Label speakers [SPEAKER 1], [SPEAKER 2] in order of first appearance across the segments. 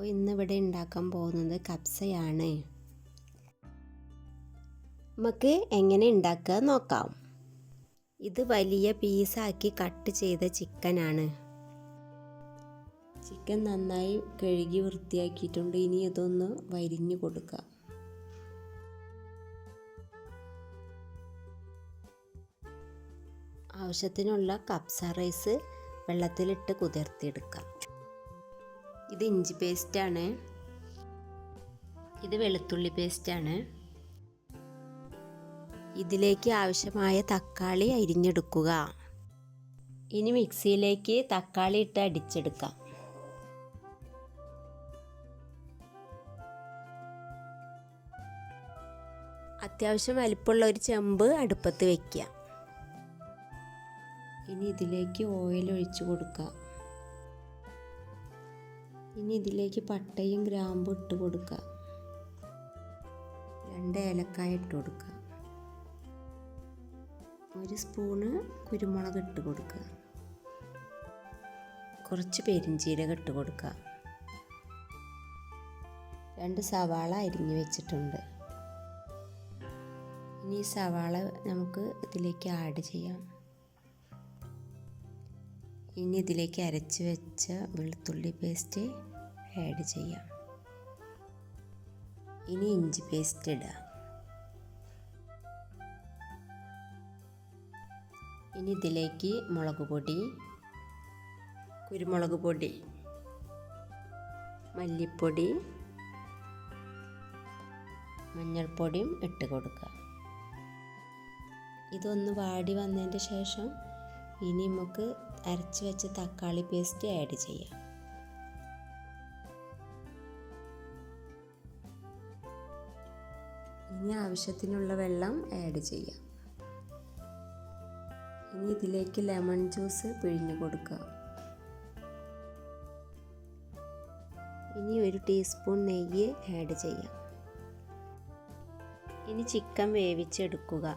[SPEAKER 1] അപ്പോൾ ഇന്നിവിടെ ഉണ്ടാക്കാൻ പോകുന്നത് കബ്സയാണ്. നമുക്ക് എങ്ങനെ ഉണ്ടാക്കുക നോക്കാം. ഇത് വലിയ പീസാക്കി കട്ട് ചെയ്ത ചിക്കനാണ്. ചിക്കൻ നന്നായി കഴുകി വൃത്തിയാക്കിയിട്ടുണ്ട്. ഇനി ഇതൊന്ന് വരിഞ്ഞു കൊടുക്കുക. ആവശ്യത്തിനുള്ള കബ്സ റൈസ് വെള്ളത്തിലിട്ട് കുതിർത്തിയെടുക്കാം. ഇത് ഇഞ്ചി പേസ്റ്റാണ്. ഇത് വെളുത്തുള്ളി പേസ്റ്റാണ്. ഇതിലേക്ക് ആവശ്യമായ തക്കാളി അരിഞ്ഞെടുക്കുക. ഇനി മിക്സിയിലേക്ക് തക്കാളി ഇട്ട് അടിച്ചെടുക്കാം. അത്യാവശ്യം വലിപ്പമുള്ള ഒരു ചെമ്പ് അടുപ്പത്ത് വയ്ക്കുക. ഇനി ഇതിലേക്ക് ഓയിൽ ഒഴിച്ചു കൊടുക്കുക. ഇനി ഇതിലേക്ക് പട്ടയും ഗ്രാമ്പും ഇട്ട് കൊടുക്കുക. 2 ഏലക്കായ ഇട്ട് കൊടുക്കുക. 1 സ്പൂണ് കുരുമുളക് ഇട്ട് കൊടുക്കുക. കുറച്ച് പെരിഞ്ചീരകം ഇട്ട് കൊടുക്കുക. 2 സവാള അരിഞ്ഞു വെച്ചിട്ടുണ്ട്. ഇനി ഈ സവാള നമുക്ക് ഇതിലേക്ക് ആഡ് ചെയ്യാം. ഇനി ഇതിലേക്ക് അരച്ച് വെച്ച വെളുത്തുള്ളി പേസ്റ്റ് ആഡ് ചെയ്യാം. ഇനി ഇഞ്ചി പേസ്റ്റ് ഇടുക. ഇനി ഇതിലേക്ക് മുളക് പൊടി, കുരുമുളക് പൊടി, മല്ലിപ്പൊടി, മഞ്ഞൾപ്പൊടിയും ഇട്ട് കൊടുക്കുക. ഇതൊന്ന് വാടി വന്നതിൻ്റെ ശേഷം ഇനി നമുക്ക് അരച്ച് വെച്ച തക്കാളി പേസ്റ്റ് ആഡ് ചെയ്യാം. ഇനി ആവശ്യത്തിനുള്ള വെള്ളം ആഡ് ചെയ്യാം. ഇനി ഇതിലേക്ക് ലെമൺ ജ്യൂസ് പിഴിഞ്ഞു കൊടുക്കുക. ഇനി 1 ടീസ്പൂൺ നെയ്യ് ആഡ് ചെയ്യാം. ഇനി ചിക്കൻ വേവിച്ചെടുക്കുക.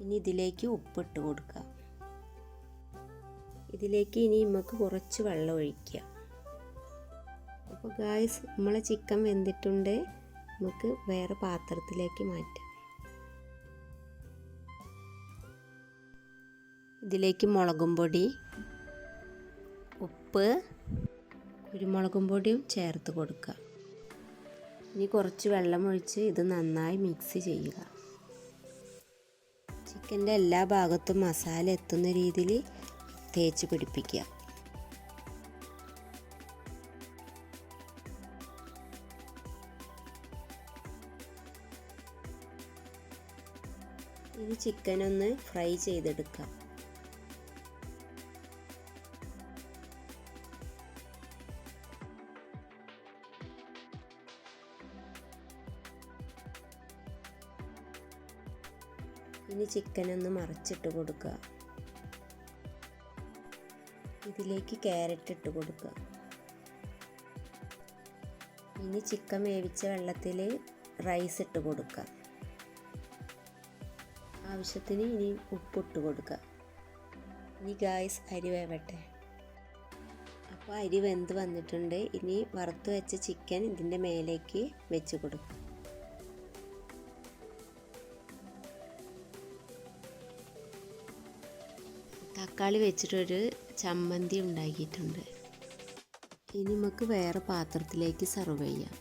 [SPEAKER 1] ഇനി ഇതിലേക്ക് ഉപ്പിട്ട് കൊടുക്കുക. ഇതിലേക്ക് ഇനി നമുക്ക് കുറച്ച് വെള്ളം ഒഴിക്കുക. അപ്പോൾ ഗായ്സ്, നമ്മളെ ചിക്കൻ വെന്തിട്ടുണ്ട്. നമുക്ക് വേറെ പാത്രത്തിലേക്ക് മാറ്റാം. ഇതിലേക്ക് മുളകും പൊടി, ഉപ്പ്, കുരുമുളകും പൊടിയും ചേർത്ത് കൊടുക്കുക. ഇനി കുറച്ച് വെള്ളം ഒഴിച്ച് ഇത് നന്നായി മിക്സ് ചെയ്യുക. ചിക്കൻ്റെ എല്ലാ ഭാഗത്തും മസാല എത്തുന്ന രീതിയിൽ തേച്ച് പിടിപ്പിക്കുക. ഇനി ചിക്കൻ ഒന്ന് ഫ്രൈ ചെയ്തെടുക്കാം. ഇനി ചിക്കൻ ഒന്ന് മറിച്ചിട്ട് കൊടുക്കുക. ഇതിലേക്ക് ക്യാരറ്റ് ഇട്ട് കൊടുക്കുക. ഇനി ചിക്കൻ വേവിച്ച വെള്ളത്തിൽ റൈസ് ഇട്ട് കൊടുക്കുക. ആവശ്യത്തിന് ഇനി ഉപ്പിട്ട് കൊടുക്കുക. ഇനി ഗായ്സ് അരി വേവട്ടെ. അപ്പോൾ അരി വെന്ത് വന്നിട്ടുണ്ട്. ഇനി വറുത്ത് വെച്ച ചിക്കൻ ഇതിൻ്റെ മേലേക്ക് വെച്ച് കൊടുക്കുക. തക്കാളി വെച്ചിട്ടൊരു ചമ്മന്തി ഉണ്ടാക്കിയിട്ടുണ്ട്. ഇനി നമുക്ക് വേറെ പാത്രത്തിലേക്ക് സെർവ് ചെയ്യാം.